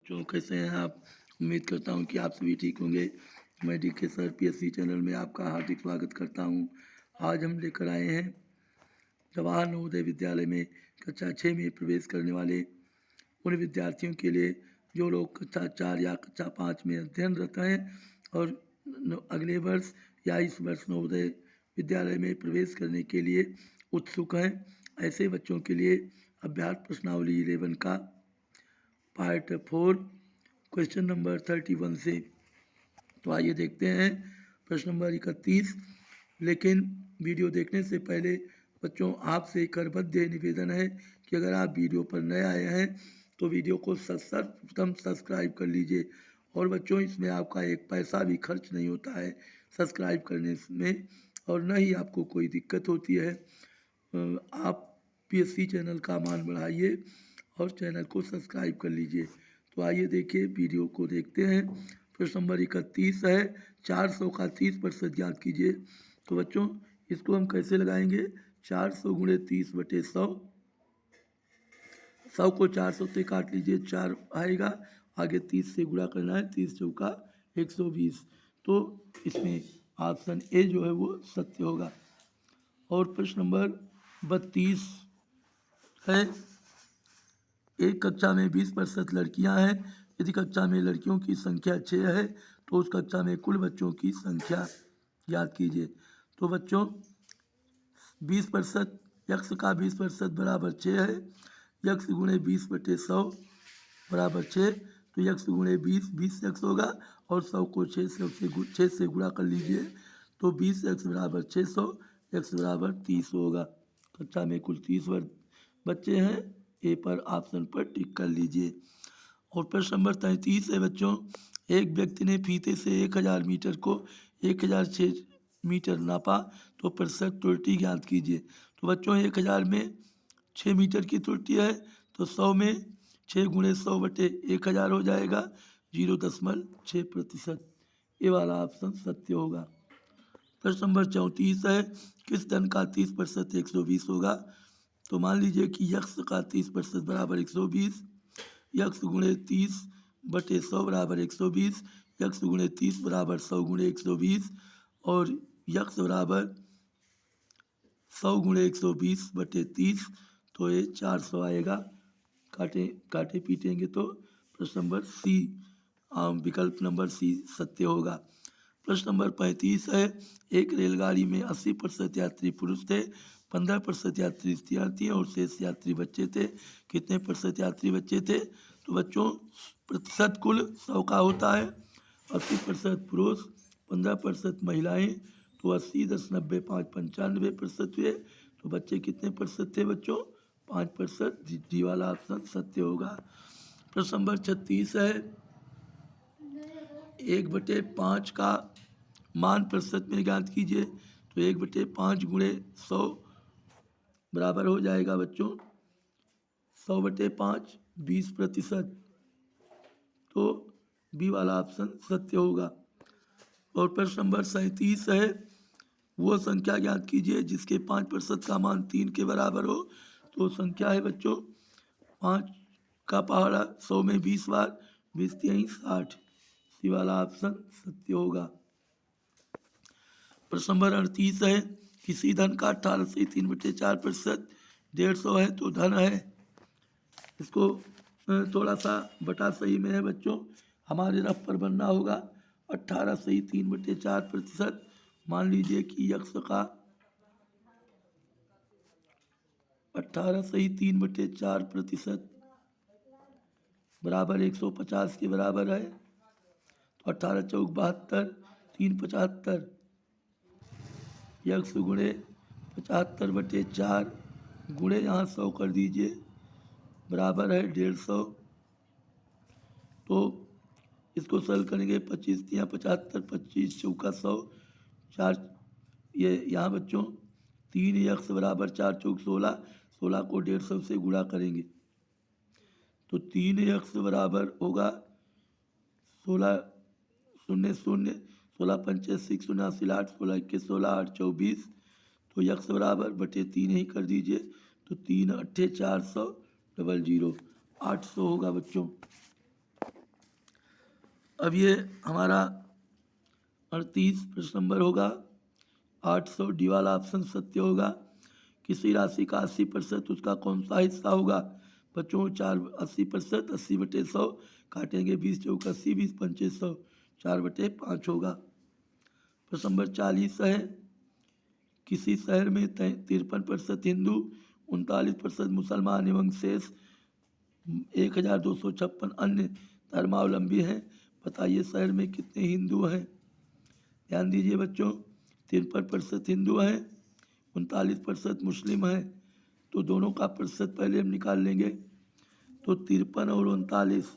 बच्चों कैसे हैं आप। उम्मीद करता हूं कि आप सभी ठीक होंगे। मैं डी के सर पीएससी चैनल में आपका हार्दिक स्वागत करता हूं। आज हम लेकर आए हैं जवाहर नवोदय विद्यालय में कक्षा 6 में प्रवेश करने वाले उन विद्यार्थियों के लिए जो लोग कक्षा 4 या कक्षा 5 में अध्ययनरत हैं और अगले वर्ष या इस वर्ष नवोदय विद्यालय में प्रवेश करने के लिए उत्सुक हैं। ऐसे बच्चों के लिए अभ्यास प्रश्नावली 11 का पार्ट 4 क्वेश्चन नंबर 31 से। तो आइए देखते हैं प्रश्न नंबर 31। लेकिन वीडियो देखने से पहले बच्चों आपसे करबद्ध निवेदन है कि अगर आप वीडियो पर नए आए हैं तो वीडियो को सर्वप्रथम सब्सक्राइब कर लीजिए। और बच्चों इसमें आपका एक पैसा भी खर्च नहीं होता है सब्सक्राइब करने में, और न ही आपको कोई दिक्कत होती है। आप पीएससी चैनल का मान बढ़ाइए और चैनल को सब्सक्राइब कर लीजिए। तो आइए देखिए वीडियो को देखते हैं। प्रश्न नंबर 31 है 400 का 30% ज्ञात कीजिए। तो बच्चों इसको हम कैसे लगाएंगे, 400 गुणे 30/100। 100 को 400 से काट लीजिए, 4 आएगा, आगे 30 से गुणा करना है, 30 चौका 120। तो इसमें ऑप्शन ए जो है वो सत्य होगा। और प्रश्न नंबर 32 है एक कक्षा में 20% लड़कियां हैं। यदि कक्षा में लड़कियों की संख्या 6 है तो उस कक्षा में कुल बच्चों की संख्या याद कीजिए। तो बच्चों 20% यक्स का 20% बराबर 6 है। यक्स गुणे 20/100 बराबर 6। तो यक्स गुणे 20 यक्स होगा और 100 को 6 से गुणा कर लीजिए। तो 20 यक्स बराबर 600, यक्स बराबर 30 होगा। कक्षा में कुल 30 बच्चे हैं। ए पर ऑप्शन पर टिक कर लीजिए। और प्रश्न नंबर 33 है बच्चों, एक व्यक्ति ने फीते से 1000 मीटर को 1006 मीटर नापा तो प्रतिशत त्रुटि ज्ञात कीजिए। तो बच्चों 1000 में 6 मीटर की त्रुटि है तो 100 में 6 गुणे 100/1000 हो जाएगा, 0.6%। ये वाला ऑप्शन सत्य होगा। प्रश्न नंबर 34 है किस धन का 30% 120 होगा। तो मान लीजिए कि यक्स का 30% बराबर 120, यक्स गुणे 30/100 बराबर 120, यक्स गुणे 30 बराबर 100 गुणे 120 और यक्स बराबर 100 गुणे 120/30। तो ये 400 आएगा। काटे पीटेंगे तो प्रश्न नंबर सी, विकल्प नंबर सी सत्य होगा। प्रश्न नंबर 35 है एक रेलगाड़ी में 80% यात्री पुरुष थे, 15% यात्री स्त्रियाँ थीं और शेष यात्री बच्चे थे। कितने प्रतिशत यात्री बच्चे थे। तो बच्चों प्रतिशत कुल 100 का होता है। 80% पुरुष, 15% महिलाएं, तो 80.95 95% हुए। तो बच्चे कितने प्रतिशत थे बच्चों, 5%। डी वाला ऑप्शन सत्य होगा। प्रश्न नंबर 36 है 1/5 का मान प्रतिशत में ज्ञात कीजिए। तो 1/5 गुणे 100 बराबर हो जाएगा बच्चों 100/5 20%। तो बी वाला ऑप्शन सत्य होगा। और प्रश्न नंबर 37 है वो संख्या ज्ञात कीजिए जिसके 5% का मान 3 के बराबर हो। तो संख्या है बच्चों 5 का पहाड़ा 100 में 20 बार, 20 3 60। सी वाला ऑप्शन सत्य होगा। प्रश्न नंबर 38 है किसी धन का 18 से 3/4% 150 है तो धन है। इसको थोड़ा सा बटा सही में है बच्चों, हमारे रफ पर बनना होगा। 18 सही 3/4%। मान लीजिए कि यक्स का 18 सही 3/4% बराबर 150 के बराबर है। तो 18 चौक 72, 3 75, यक्स गुणे 75/4 गुणे यहाँ 100 कर दीजिए बराबर है 150। तो इसको सरल करेंगे 25 या 75, 25 चौका 100, 4 ये यहाँ बच्चों 3 यक्स बराबर 4 चौक 16, 16 को 150 से गुणा करेंगे तो 3 यक्स बराबर होगा 16 0 0, 16 पंचे 6 8, 16 21 16 8 24। तो यक्स बराबर बटे 3 ही कर दीजिए तो 3 8 400 00 800 होगा बच्चों। अब ये हमारा 38 प्रश्न नंबर होगा। 800 डी वाला ऑप्शन सत्य होगा। किसी राशि का 80% उसका कौन सा हिस्सा होगा? बच्चों 80%, 80/100 काटेंगे 20 चौक 80, 20 पंचे 100, 4/5 होगा। प्रश्न नंबर 40 है। किसी शहर में 53% हिंदू, 39% मुसलमान एवं शेष 1256 अन्य धर्मावलंबी हैं। बताइए शहर में कितने हिंदू हैं? ध्यान दीजिए बच्चों, 53% हिंदू हैं, 39% मुस्लिम हैं। तो दोनों का प्रतिशत पहले हम निकाल लेंगे। तो 53 और 39,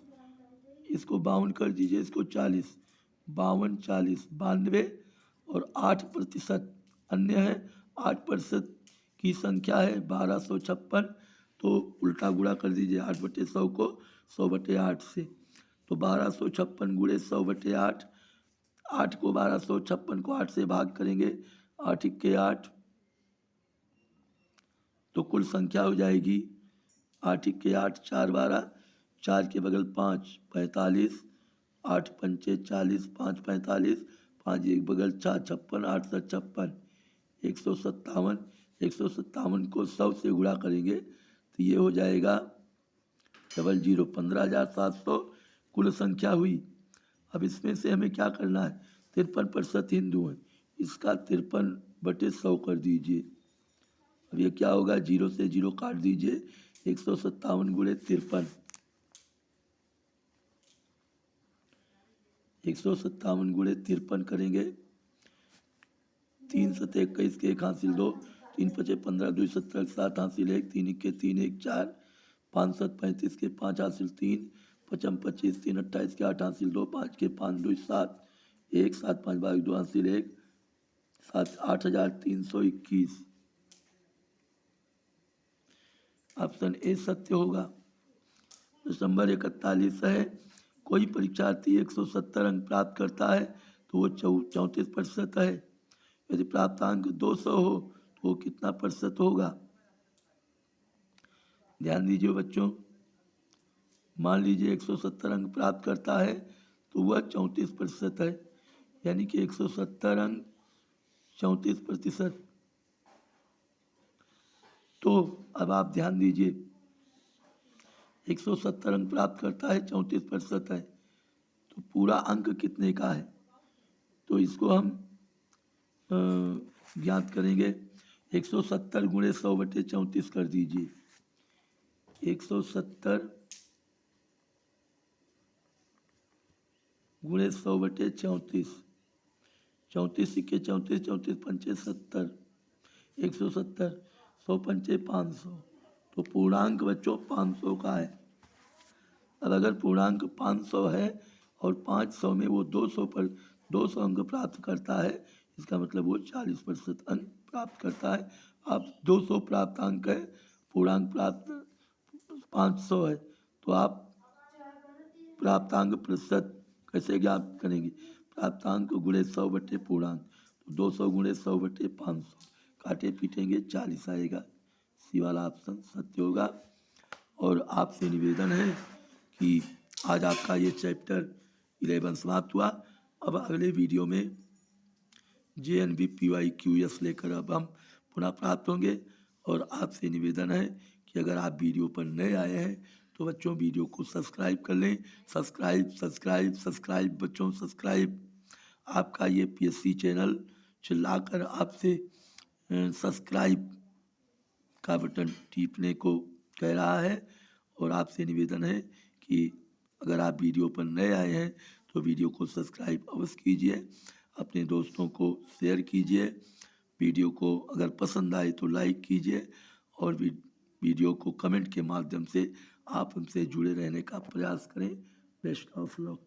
इसको 52 कर दीजिए, इसको 40, 52 40 92, और 8% अन्य है। 8% की संख्या है 1256। तो उल्टा गुणा कर दीजिए 8/100 को 100/8 से। तो 1256 गुणे 100/8, 8 को 1256 को 8 से भाग करेंगे, 8 × 8, तो कुल संख्या हो जाएगी 8 × 8 4 12, 4 के बगल 5 45, 8 पंचे 40, 5 45, 5 एक बगल 4 56, 8 7 56, 157। 157 को 100 से गुणा करेंगे तो ये हो जाएगा 00, 15,700 कुल संख्या हुई। अब इसमें से हमें क्या करना है? 53% हिंदू हैं, इसका 53/100 कर दीजिए। अब ये क्या होगा? 0 से 0 काट दीजिए, 157 गुणे 53, 157 गुणे 53 करेंगे। 3 7 21 के 1 हासिल 2, 3 5 15 2 17 7 हासिल 1, 3 1 3 1 4, 5 7 35 के 5 हासिल 3, 5 25 3 28 के 8 हासिल 2, 5 के 5 2 7 1 7 5 22 2 हासिल 1, 7 8,321। ऑप्शन ए सत्य होगा। प्रश्न नंबर 41 है। कोई परीक्षार्थी 170 अंक प्राप्त करता है तो वो 34% है। यदि प्राप्तांक 200 हो तो वो कितना प्रतिशत होगा? ध्यान दीजिए बच्चों, मान लीजिए 170 अंक प्राप्त करता है तो वह 34% है, यानी कि 170 अंक 34%। तो अब आप ध्यान दीजिए, 170 अंक प्राप्त करता है 34% है, तो पूरा अंक कितने का है? तो इसको हम ज्ञात करेंगे। 170 गुणे 100/34 कर दीजिए। 170 गुणे 100/34, 34 सिक्के 34, 34 पंचे 70, 170, 100 पंचे 500, तो पूर्णांक बच्चों 500 का है। अब अगर पूर्णांक 500 है और 500 में वो 200 अंक प्राप्त करता है, इसका मतलब वो 40% अंक प्राप्त करता है। आप 200 प्राप्त अंक है, पूर्णांक प्राप्त 500 है, तो आप प्राप्तांक प्रतिशत कैसे ज्ञात करेंगे? प्राप्तांक गुणे 100 पूर्णांक, तो 200 गुणे 100/500, काटे पीटेंगे 40 आएगा। सी वाला ऑप्शन सत्य होगा। और आपसे निवेदन है कि आज आपका ये चैप्टर 11 समाप्त हुआ। अब अगले वीडियो में JNBPYQS लेकर अब हम पुनः प्राप्त होंगे। और आपसे निवेदन है कि अगर आप वीडियो पर नए आए हैं तो बच्चों वीडियो को सब्सक्राइब कर लें। सब्सक्राइब बच्चों, सब्सक्राइब। आपका ये PSC चैनल चिल्लाकर आपसे सब्सक्राइब का बटन टीपने को कह रहा है। और आपसे निवेदन है कि अगर आप वीडियो पर नए आए हैं तो वीडियो को सब्सक्राइब अवश्य कीजिए, अपने दोस्तों को शेयर कीजिए। वीडियो को अगर पसंद आए तो लाइक कीजिए, और वीडियो को कमेंट के माध्यम से आप हमसे जुड़े रहने का प्रयास करें। Best of luck.